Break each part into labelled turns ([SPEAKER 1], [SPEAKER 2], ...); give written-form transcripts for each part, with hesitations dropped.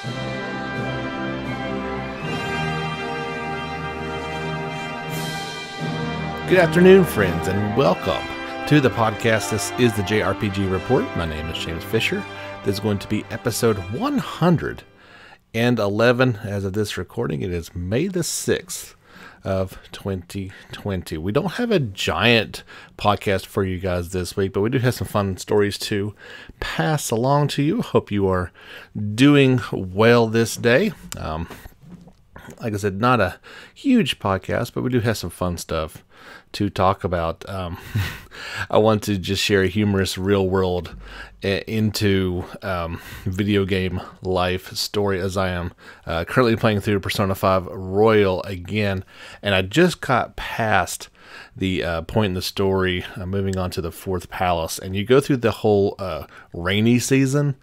[SPEAKER 1] Good afternoon, friends, and welcome to the podcast. This is the JRPG Report. My name is James Fisher. This is going to be episode 111 as of this recording. It is May the 6th of 2020. We don't have a giant podcast for you guys this week, but we do have some fun stories to pass along to you. Hope you are doing well this day. Like I said, not a huge podcast, but we do have some fun stuff to talk about. I want to just share a humorous real world into video game life story, as I am currently playing through Persona 5 Royal again, and I just got past the point in the story, moving on to the fourth palace, and you go through the whole rainy season,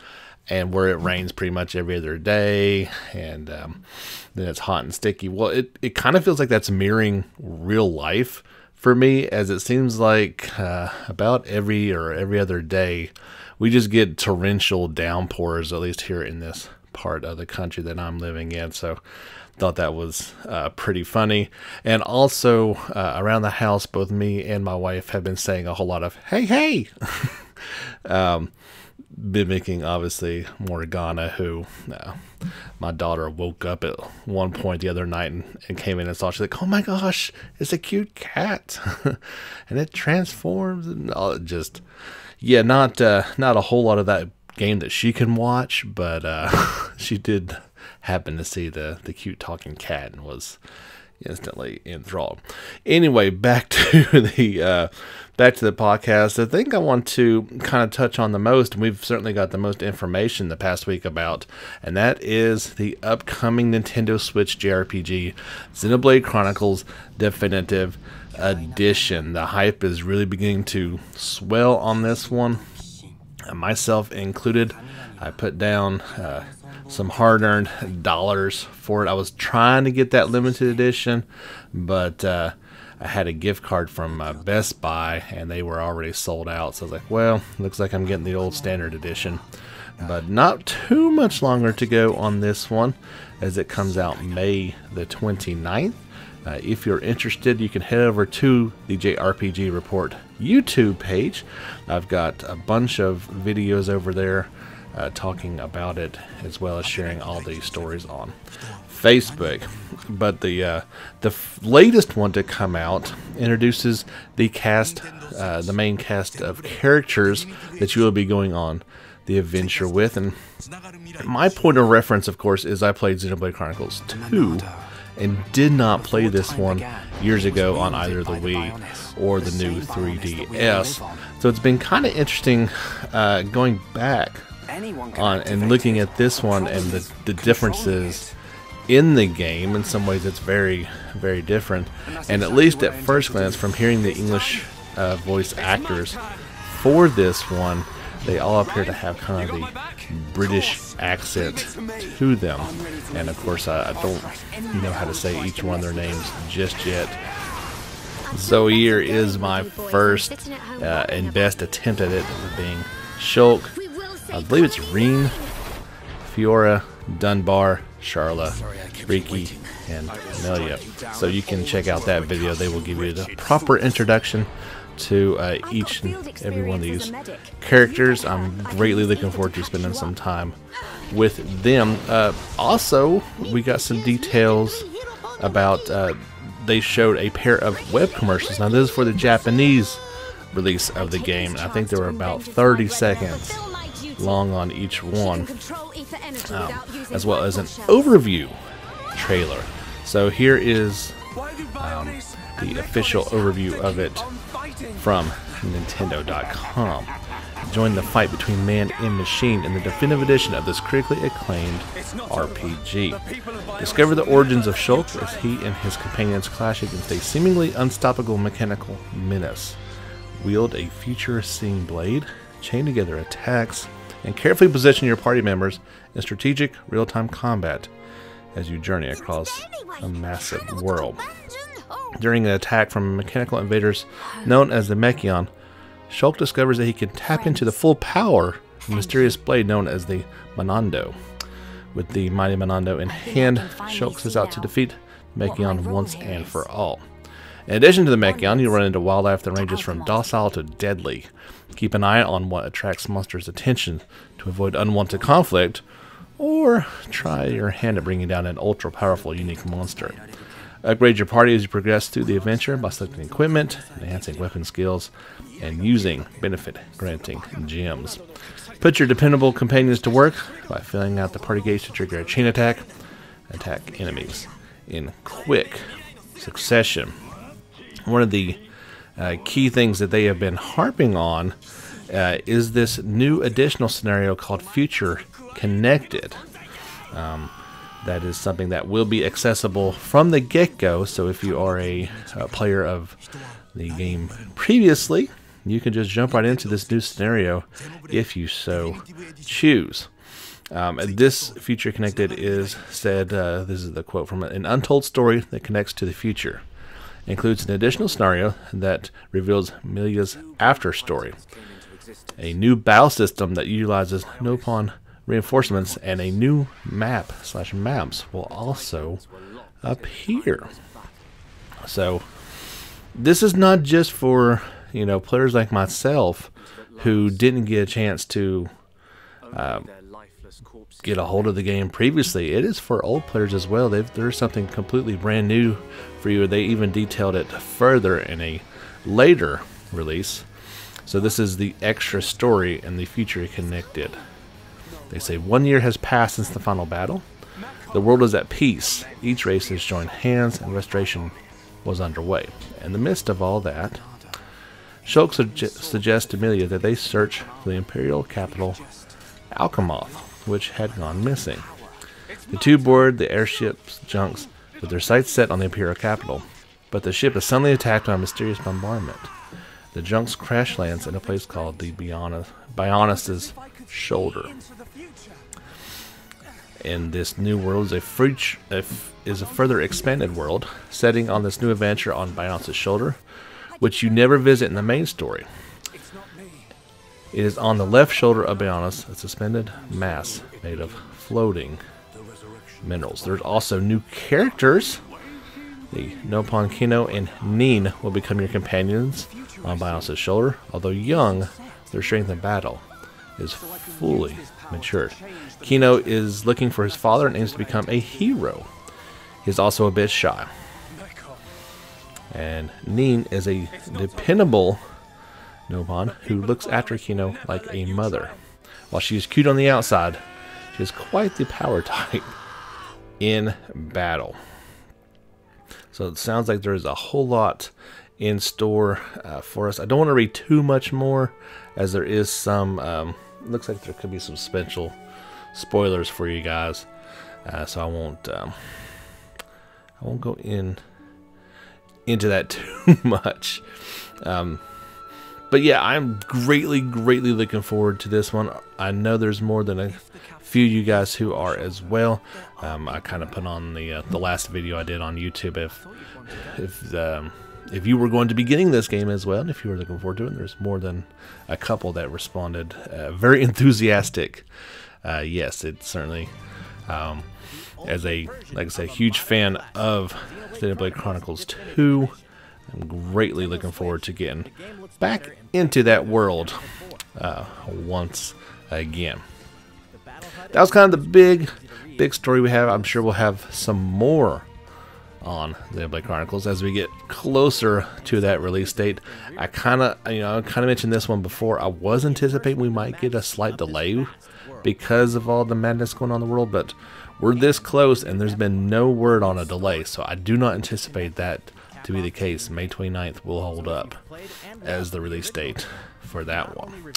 [SPEAKER 1] and where it rains pretty much every other day, and then it's hot and sticky. Well, it kind of feels like that's mirroring real life for me, as it seems like about every other day, we just get torrential downpours, at least here in this part of the country that I'm living in. So thought that was pretty funny. And also around the house, both me and my wife have been saying a whole lot of, hey, hey, mimicking, obviously, Morgana, who my daughter woke up at one point the other night and came in and saw. She's like, oh my gosh, it's a cute cat. And it transforms and all. Just, yeah, not a whole lot of that game that she can watch, but she did happen to see the cute talking cat and was instantly enthralled. Anyway, back to the podcast. I think I want to kind of touch on the most, and we've certainly got the most information the past week about, and that is the upcoming Nintendo Switch JRPG, Xenoblade Chronicles Definitive Edition. The hype is really beginning to swell on this one, myself included. I put down some hard-earned dollars for it. I was trying to get that limited edition, but I had a gift card from Best Buy, and they were already sold out. So I was like, well, looks like I'm getting the old standard edition. But not too much longer to go on this one, as it comes out May the 29th. If you're interested, you can head over to the JRPG Report YouTube page. I've got a bunch of videos over there talking about it, as well as sharing all these stories on Facebook. But the latest one to come out introduces the cast, the main cast of characters that you will be going on the adventure with. And my point of reference, of course, is I played Xenoblade Chronicles 2 and did not play this one years ago on either the Wii or the new 3DS. So it's been kind of interesting going back on and looking at this one and the differences in the game. In some ways it's very, very different, and at least at first glance, from hearing the English voice actors for this one, they all appear to have kind of the British accent to them. And of course I don't know how to say each one of their names just yet. So here is my first and best attempt at it, being Shulk. I believe it's Reen, Fiora, Dunbar, Sharla, Riki, and Melia. So you can check out that video. They will give you the proper introduction to each and every one of these characters. I'm greatly looking forward to spending some time with them. Also, we got some details about, they showed a pair of web commercials. Now this is for the Japanese release of the game. I think they were about 30 seconds long on each one, as well as an overview trailer. So here is the official overview of it from Nintendo.com. Join the fight between man and machine in the definitive edition of this critically acclaimed RPG. Discover the origins of Shulk as he and his companions clash against a seemingly unstoppable mechanical menace. Wield a future-seeing blade, chain together attacks, and carefully position your party members in strategic real-time combat as you journey across a massive world. During an attack from mechanical invaders known as the Mechion, Shulk discovers that he can tap into the full power of a mysterious blade known as the Monando. With the mighty Monando in hand, Shulk sets out to defeat Mekion once and for all. In addition to the Mekion, you run into wildlife that ranges from docile to deadly. Keep an eye on what attracts monsters' attention to avoid unwanted conflict, or try your hand at bringing down an ultra-powerful, unique monster. Upgrade your party as you progress through the adventure by selecting equipment, enhancing weapon skills, and using benefit-granting gems. Put your dependable companions to work by filling out the party gauge to trigger a chain attack. Attack enemies in quick succession. One of the key things that they have been harping on is this new additional scenario called Future Connected. That is something that will be accessible from the get-go, so if you are a player of the game previously, you can just jump right into this new scenario if you so choose. This Future Connected is said, this is the quote from it, an untold story that connects to the future. Includes an additional scenario that reveals Milia's after story. A new battle system that utilizes Nopon reinforcements and a new map/maps will also appear. So this is not just for, you know, players like myself who didn't get a chance to get a hold of the game previously. It is for old players as well. There's something completely brand new for you. They even detailed it further in a later release. So this is the extra story in the Future Connected. They say 1 year has passed since the final battle. The world is at peace. Each race has joined hands and restoration was underway. In the midst of all that, Shulk suggests to Milia that they search for the imperial capital Alchemoth, which had gone missing. The two board the airship's junks with their sights set on the imperial capital, but the ship is suddenly attacked by a mysterious bombardment. The junks crash lands in a place called the Bionis' Shoulder. In this new world is a further expanded world, setting on this new adventure on Bionis' Shoulder, which you never visit in the main story. It is on the left shoulder of Bionis, a suspended mass made of floating minerals. There's also new characters. The Nopon Kino and Nin will become your companions on Bionis' Shoulder. Although young, their strength in battle is fully matured. Kino is looking for his father and aims to become a hero. He's also a bit shy. And Nin is a dependable Nopon who looks after Kino like a mother. While she is cute on the outside, she is quite the power type in battle. So it sounds like there's a whole lot in store for us. I don't want to read too much more, as there is some looks like there could be some special spoilers for you guys, so I won't go into that too much. But yeah, I'm greatly looking forward to this one. I know there's more than a few of you guys who are as well. I kind of put on the last video I did on YouTube if you were going to be getting this game as well, and if you were looking forward to it. There's more than a couple that responded very enthusiastic. Yes, it certainly, as a, like I said, huge fan of Xenoblade Chronicles 2, I'm greatly looking forward to getting back into that world once again. That was kind of the big story we have. I'm sure we'll have some more on Xenoblade Chronicles as we get closer to that release date. I kind of mentioned this one before. I was anticipating we might get a slight delay because of all the madness going on in the world, but we're this close and there's been no word on a delay, so I do not anticipate that to be the case. May 29th will hold up as the release date for that one.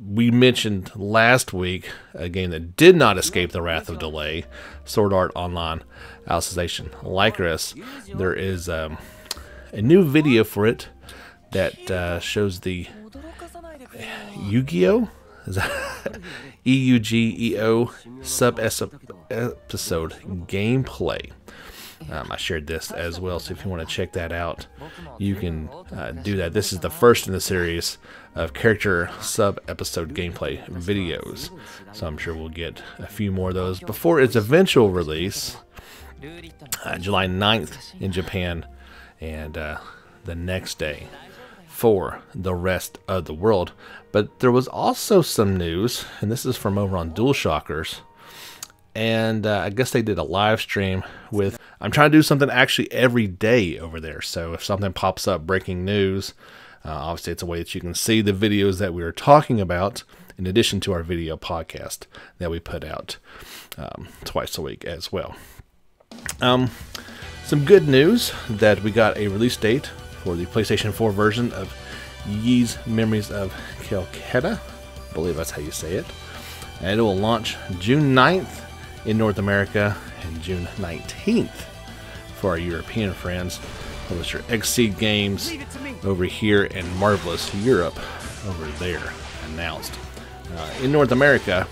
[SPEAKER 1] We mentioned last week a game that did not escape the wrath of delay, Sword Art Online Alicization Lycoris. There is a new video for it that shows the Yu-Gi-Oh! EUGEO sub-episode gameplay. I shared this as well, so if you want to check that out, you can do that. This is the first in the series of character sub-episode gameplay videos, so I'm sure we'll get a few more of those before its eventual release, July 9th in Japan, and the next day for the rest of the world. But there was also some news, and this is from over on DualShockers, and I guess they did a live stream with, I'm trying to do something actually every day over there, so if something pops up, breaking news, obviously it's a way that you can see the videos that we were talking about, in addition to our video podcast that we put out twice a week as well. Some good news that we got a release date for the PlayStation 4 version of Ys Memories of Celceta. I believe that's how you say it. And it will launch June 9th in North America and June 19th for our European friends. Publisher Xseed Games over here and Marvelous Europe over there announced. In North America,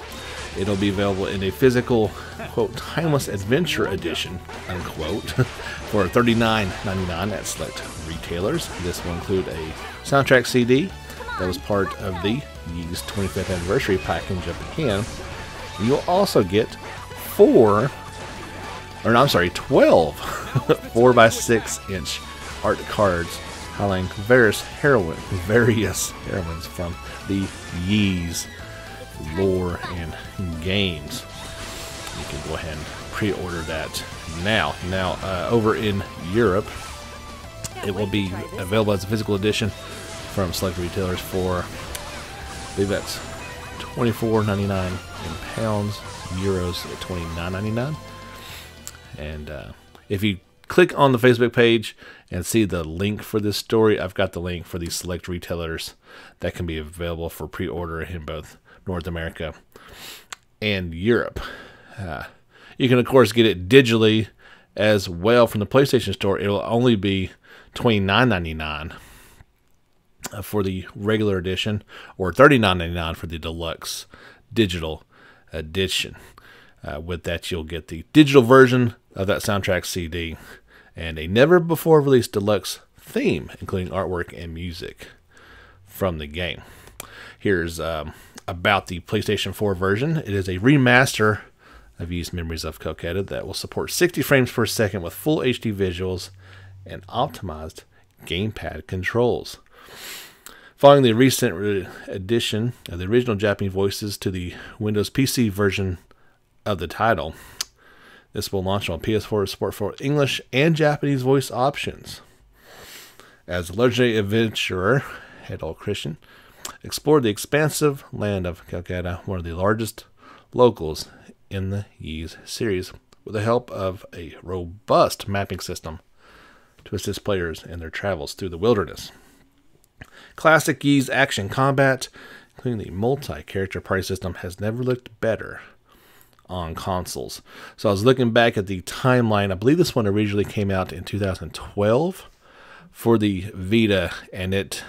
[SPEAKER 1] it'll be available in a physical, quote, timeless adventure edition, unquote, for $39.99 at select retailers. This will include a soundtrack CD that was part of the Ys 25th anniversary pack in Japan. And you'll also get 12 4x6 inch art cards highlighting various heroines from the Ys lore and games. You can go ahead and pre-order that now. Over in Europe, it will be available as a physical edition from select retailers for, I believe that's $24.99 in pounds, euros at $29.99. And if you click on the Facebook page and see the link for this story, I've got the link for these select retailers that can be available for pre-order in both North America and Europe. You can, of course, get it digitally as well from the PlayStation Store. It'll only be $29.99 for the regular edition, or $39.99 for the deluxe digital edition. With that, you'll get the digital version of that soundtrack CD and a never-before-released deluxe theme, including artwork and music from the game. Here's about the PlayStation 4 version. It is a remaster of Ys Memories of Celceta that will support 60 frames per second with full HD visuals and optimized gamepad controls. Following the recent addition of the original Japanese voices to the Windows PC version of the title, this will launch on PS4 with support for English and Japanese voice options. As a legendary adventurer, Hedal Christian explored the expansive land of Celceta, one of the largest locals in the Ys series, with the help of a robust mapping system to assist players in their travels through the wilderness. Classic Ys action combat, including the multi-character party system, has never looked better on consoles. So I was looking back at the timeline. I believe this one originally came out in 2012 for the Vita, and it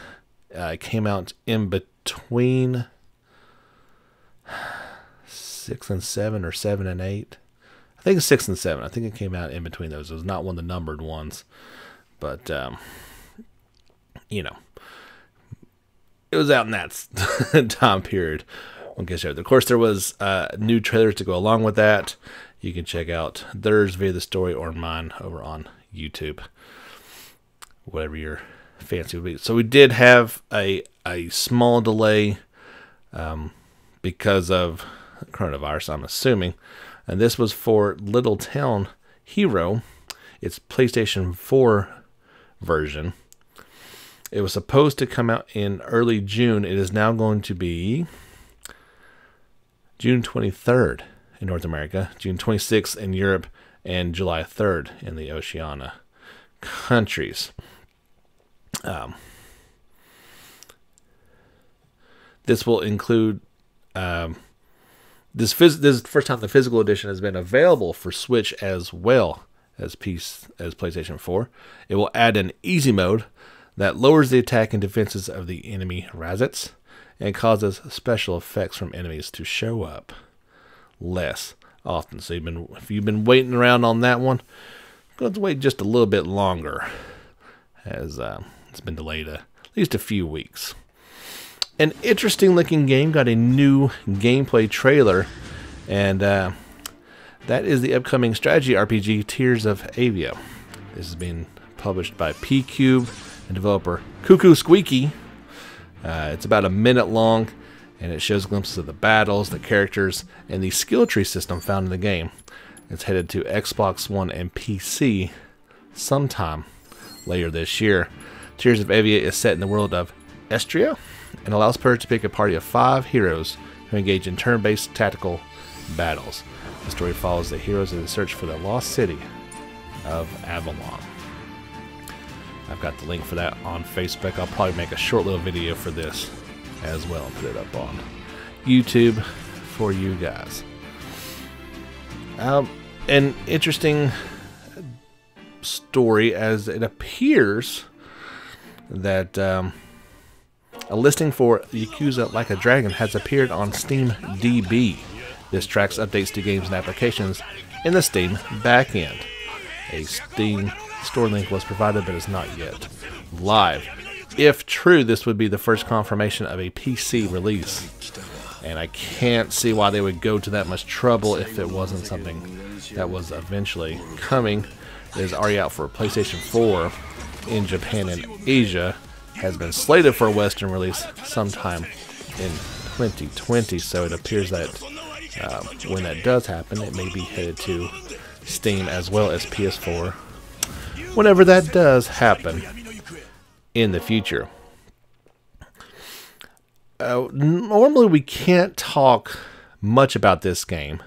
[SPEAKER 1] came out in between 6 and 7 or 7 and 8. I think it's 6 and 7. I think it came out in between those. It was not one of the numbered ones, but you know, it was out in that time period. Of course, there was new trailers to go along with that. You can check out theirs via the story or mine over on YouTube, whatever your fancy would be. So we did have a small delay because of coronavirus, I'm assuming. And this was for Little Town Hero, its PlayStation 4 version. It was supposed to come out in early June. It is now going to be June 23rd in North America, June 26th in Europe, and July 3rd in the Oceania countries. This will include this is the first time the physical edition has been available for Switch as well as PlayStation 4. It will add an easy mode that lowers the attack and defenses of the enemy Razets and causes special effects from enemies to show up less often. So if you've been waiting around on that one, going to wait just a little bit longer, as it's been delayed at least a few weeks. An interesting looking game got a new gameplay trailer, and that is the upcoming strategy RPG Tears of Avia. This is being published by P-Cube and developer Cuckoo Squeaky. It's about a minute long, and it shows glimpses of the battles, the characters, and the skill tree system found in the game. It's headed to Xbox One and PC sometime later this year. Tears of Avia is set in the world of Estria and allows players to pick a party of 5 heroes who engage in turn-based tactical battles. The story follows the heroes in the search for the lost city of Avalon. I've got the link for that on Facebook. I'll probably make a short little video for this as well and put it up on YouTube for you guys. An interesting story, as it appears that a listing for Yakuza Like a Dragon has appeared on Steam DB. This tracks updates to games and applications in the Steam backend. A Steam store link was provided but is not yet live. If true, this would be the first confirmation of a PC release, and I can't see why they would go to that much trouble if it wasn't something that was eventually coming. It is already out for PlayStation 4 in Japan and Asia, has been slated for a Western release sometime in 2020, so it appears that when that does happen, it may be headed to Steam as well as PS4 whenever that does happen in the future. Normally we can't talk much about this game,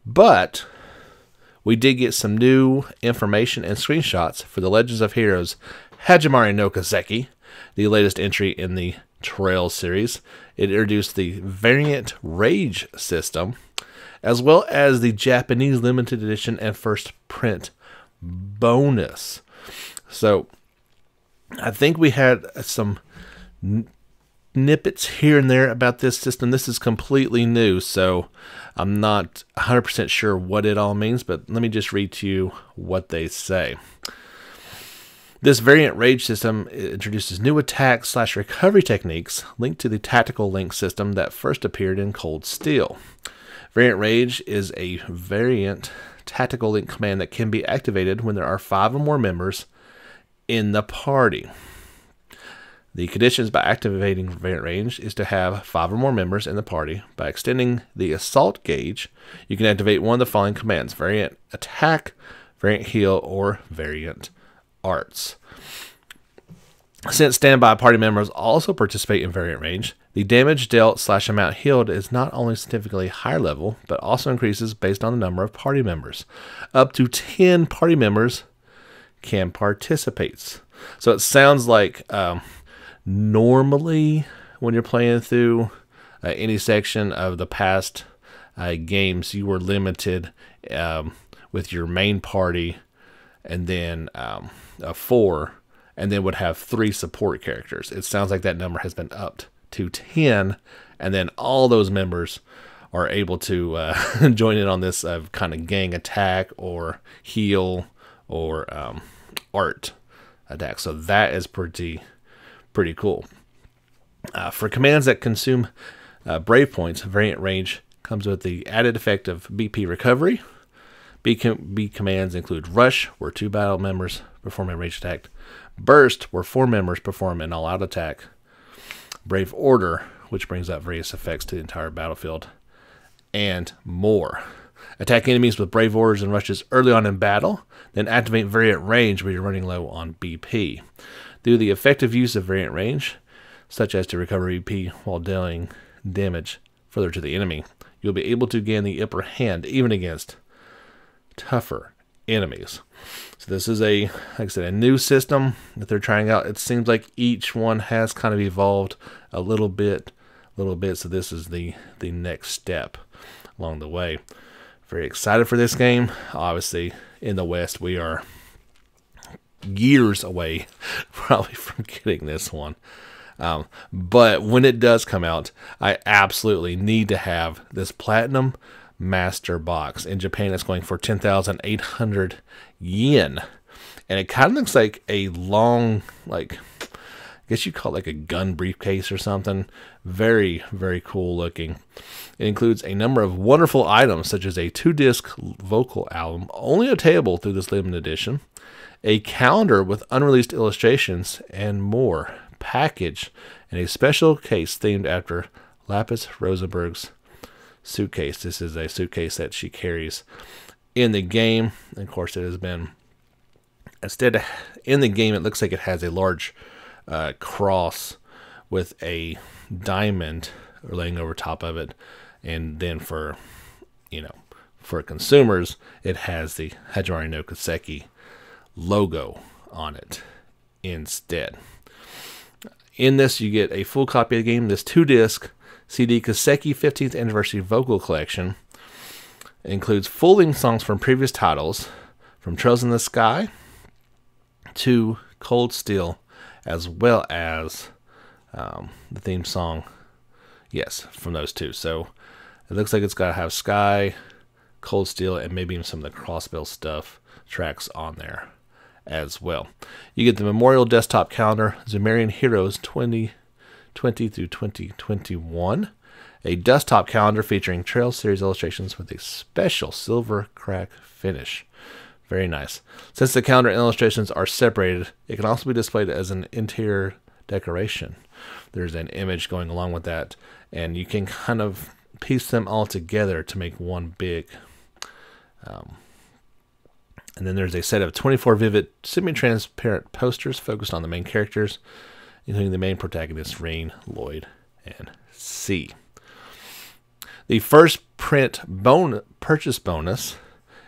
[SPEAKER 1] but we did get some new information and screenshots for the Legends of Heroes Hajimari No Keseki, the latest entry in the Trail series. It introduced the Variant Rage system, as well as the Japanese limited edition and first print bonus. So I think we had some snippets here and there about this system. This is completely new, so I'm not 100% sure what it all means, but let me just read to you what they say. This Variant Rage system introduces new attack/recovery techniques linked to the tactical link system that first appeared in Cold Steel. Variant Rage is a variant tactical link command that can be activated when there are 5 or more members in the party. The conditions by activating Variant Rage is to have 5 or more members in the party. By extending the assault gauge, you can activate one of the following commands: Variant Attack, Variant Heal, or Variant Arts. Since standby party members also participate in Variant Rage, the damage dealt/amount healed is not only significantly higher level, but also increases based on the number of party members. Up to 10 party members can participate. So it sounds like normally when you're playing through any section of the past games, you were limited with your main party and then 4, and then would have 3 support characters. It sounds like that number has been upped to 10, and then all those members are able to join in on this kind of gang attack or heal or art attack. So that is pretty cool. For commands that consume Brave points, Variant Rage comes with the added effect of BP recovery. B commands include Rush, where 2 battle members perform a ranged attack; Burst, where 4 members perform an all-out attack; Brave Order, which brings out various effects to the entire battlefield; and more. Attack enemies with Brave Orders and Rushes early on in battle, then activate Variant Rage where you're running low on BP. Through the effective use of Variant Rage, such as to recover BP while dealing damage further to the enemy, you'll be able to gain the upper hand even against tougher enemies. So this is like I said, a new system that they're trying out. It seems like each one has kind of evolved a little bit. So this is the next step along the way. Very excited for this game. Obviously, in the West, we are years away probably from getting this one. But when it does come out, I absolutely need to have this platinum Master Box. In Japan, it's going for 10,800 yen. And it kind of looks like a long, like, I guess you call it like a gun briefcase or something. Very, very cool looking. It includes a number of wonderful items, such as a 2-disc vocal album, only obtainable through this limited edition, a calendar with unreleased illustrations, and more, packaged in a special case themed after Lapis Rosenberg's suitcase. This is a suitcase that she carries in the game. And of course, it has been, instead, in the game, it looks like it has a large cross with a diamond laying over top of it. And then for, for consumers, it has the Hajimari No Keseki logo on it instead. In this, you get a full copy of the game. This 2-disc CD Keseki 15th Anniversary Vocal Collection includes full-length songs from previous titles, from Trails in the Sky to Cold Steel, as well as the theme song, yes, from those two. So it looks like it's got to have Sky, Cold Steel, and maybe even some of the Crossbell stuff tracks on there as well. You get the Memorial Desktop Calendar, Zumerian Heroes 2020 through 2021, a desktop calendar featuring Trail Series illustrations with a special silver crack finish. Very nice. Since the calendar and illustrations are separated, it can also be displayed as an interior decoration. There's an image going along with that, and you can kind of piece them all together to make one big. And then there's a set of 24 vivid, semi-transparent posters focused on the main characters, including the main protagonists, Rain, Lloyd, and C. The first print purchase bonus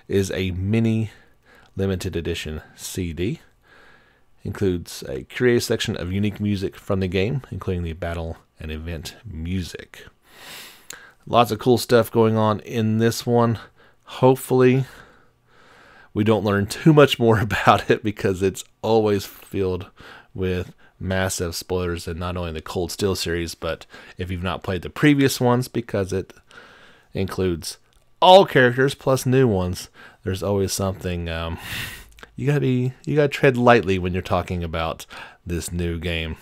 [SPEAKER 1] is a mini limited edition CD. Includes a curated section of unique music from the game, including the battle and event music. Lots of cool stuff going on in this one. Hopefully, we don't learn too much more about it, because it's always filled with massive spoilers, and not only the Cold Steel series, but if you've not played the previous ones, because it includes all characters plus new ones, there's always something. You gotta tread lightly when you're talking about this new game.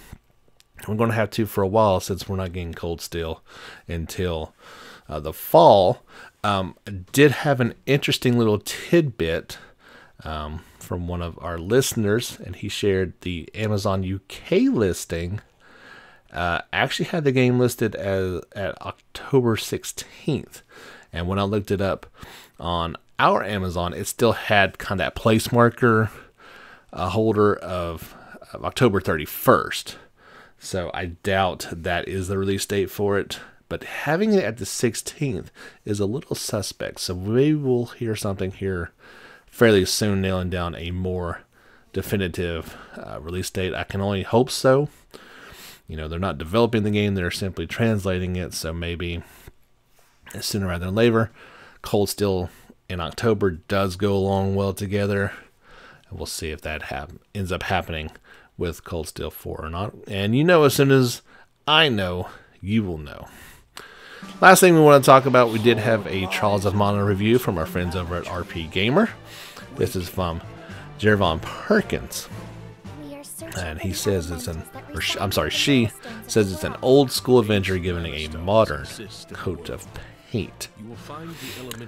[SPEAKER 1] We're going to have to for a while, since we're not getting Cold Steel until the fall. I did have an interesting little tidbit from one of our listeners, and he shared the Amazon UK listing. Actually had the game listed at October 16th, and when I looked it up on our Amazon, it still had kind of that place marker holder of October 31st. So I doubt that is the release date for it. But having it at the 16th is a little suspect. So we will hear something here fairly soon, nailing down a more definitive release date. I can only hope so. They're not developing the game. They're simply translating it. So maybe sooner rather than later. Cold Steel in October does go along well together. And we'll see if that ends up happening with Cold Steel 4 or not. And as soon as I know, you will know. Last thing we want to talk about, we did have a Trials of Mana review from our friends over at RP Gamer. This is from Jervon Perkins. And he says she says it's an old school adventure given a modern coat of paint.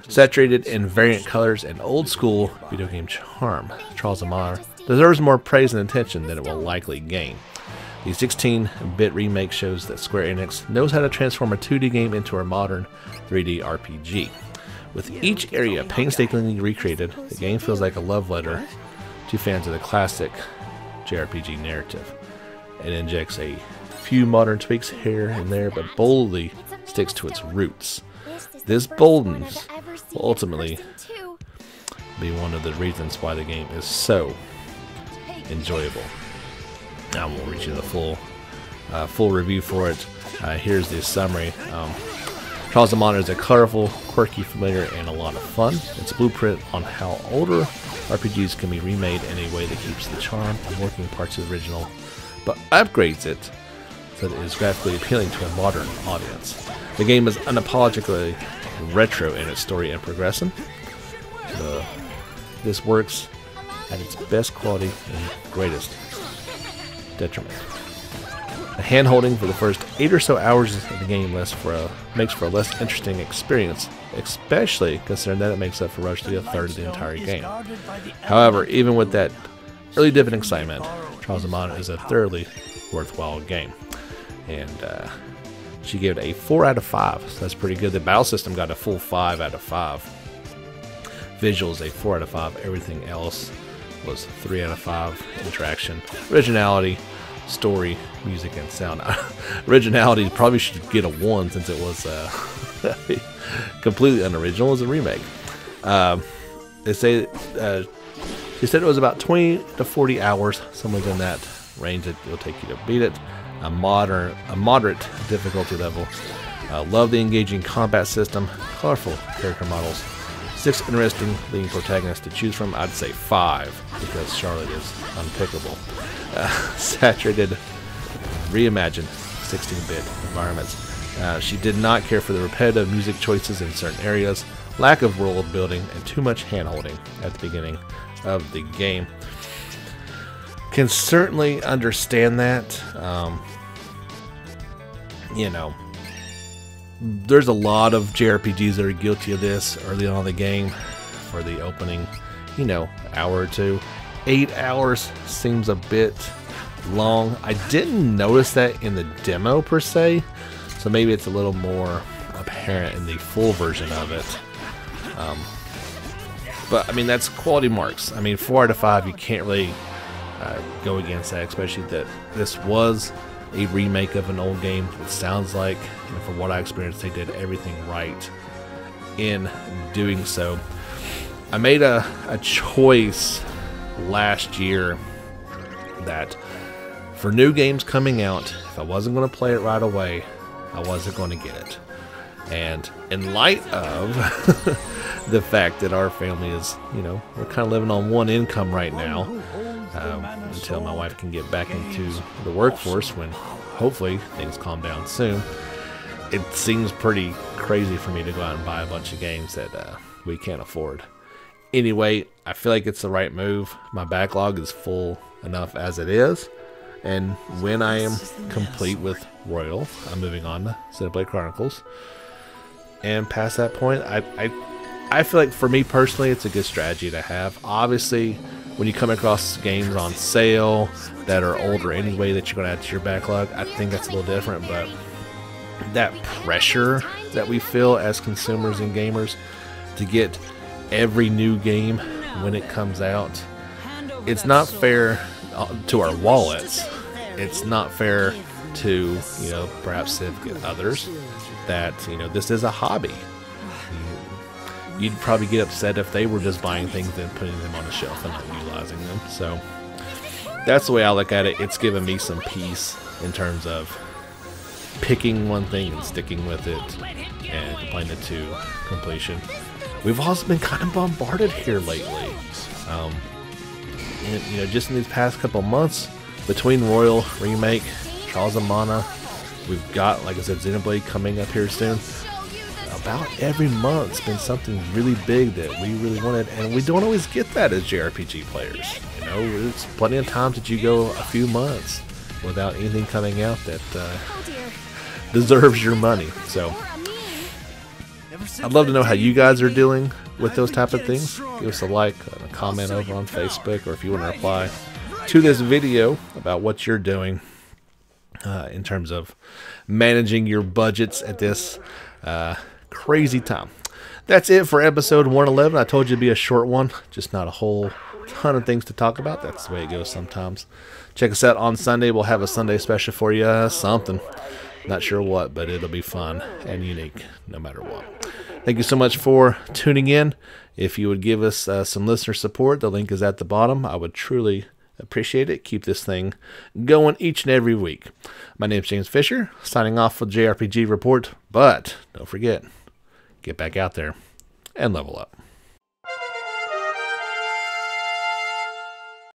[SPEAKER 1] Saturated in variant colors and old school video game charm, Trials of Mana deserves more praise and attention than it will likely gain. The 16-bit remake shows that Square Enix knows how to transform a 2D game into a modern 3D RPG. With each area painstakingly recreated, the game feels like a love letter to fans of the classic JRPG narrative. It injects a few modern tweaks here and there, but boldly sticks to its roots. This boldness will ultimately be one of the reasons why the game is so enjoyable. I won't read you the full review for it. Here's the summary. Trials of Mana is a colorful, quirky, familiar, and a lot of fun. It's a blueprint on how older RPGs can be remade in a way that keeps the charm and working parts of the original, but upgrades it so that it is graphically appealing to a modern audience. The game is unapologetically retro in its story and progression. This works at its best quality and greatest detriment. The hand-holding for the first 8 or so hours of the game makes for a less interesting experience, especially considering that it makes up for roughly a third of the entire game. However, even with that early dip in excitement, Trials of Mana is a thoroughly worthwhile game. And she gave it a 4 out of 5, so that's pretty good. The battle system got a full 5 out of 5. Visuals, a 4 out of 5. Everything else was 3 out of 5. Interaction, originality, story, music, and sound. Originality probably should get a 1 since it was completely unoriginal as a remake. She said it was about 20 to 40 hours, somewhere in that range that it'll take you to beat it. A moderate difficulty level. Love the engaging combat system, colorful character models, 6 interesting leading protagonists to choose from. I'd say 5 because Charlotte is unpickable. Saturated, reimagined 16-bit environments. She did not care for the repetitive music choices in certain areas, lack of world building, and too much hand-holding at the beginning of the game. Can certainly understand that. You know, there's a lot of JRPGs that are guilty of this early on in the game for the opening, you know, hour or two. 8 hours seems a bit long. I didn't notice that in the demo per se, so maybe it's a little more apparent in the full version of it. But I mean, that's quality marks. I mean, 4 out of 5, you can't really go against that, especially that this was a remake of an old game. It sounds like, and from what I experienced, they did everything right in doing so. I made a choice last year that for new games coming out, if I wasn't going to play it right away, I wasn't going to get it. And in light of the fact that our family is, you know, we're kind of living on one income right now, until my wife can get back into the workforce when hopefully things calm down soon, it seems pretty crazy for me to go out and buy a bunch of games that we can't afford. Anyway, I feel like it's the right move. My backlog is full enough as it is, and when I am complete with Royal, I'm moving on to Xenoblade Chronicles. And past that point, I feel like for me personally, it's a good strategy to have. Obviously, when you come across games on sale that are older anyway that you're going to add to your backlog, I think that's a little different. But that pressure that we feel as consumers and gamers to get every new game when it comes out, it's not fair to our wallets. It's not fair to, you know, perhaps significant others that, you know, this is a hobby. You'd probably get upset if they were just buying things and putting them on the shelf and not utilizing them. So that's the way I look at it. It's given me some peace in terms of picking one thing and sticking with it and playing it to completion. We've also been kind of bombarded here lately. And, you know, just in these past couple months, between Royal Remake, Trials of Mana, we've got, like I said, Xenoblade coming up here soon. About every month's been something really big that we really wanted, and we don't always get that as JRPG players. You know, there's plenty of times that you go a few months without anything coming out that deserves your money. So I'd love to know how you guys are dealing with those type of things. Give us a like and a comment over on Facebook, or if you want to reply to this video about what you're doing in terms of managing your budgets at this crazy time. That's it for episode 111. I told you it'd be a short one, just not a whole ton of things to talk about. That's the way it goes sometimes. Check us out on Sunday. We'll have a Sunday special for you, something. Not sure what, but it'll be fun and unique no matter what. Thank you so much for tuning in. If you would give us some listener support, the link is at the bottom. I would truly appreciate it. Keep this thing going each and every week. My name's James Fisher, signing off with JRPG Report. But don't forget, get back out there and level up.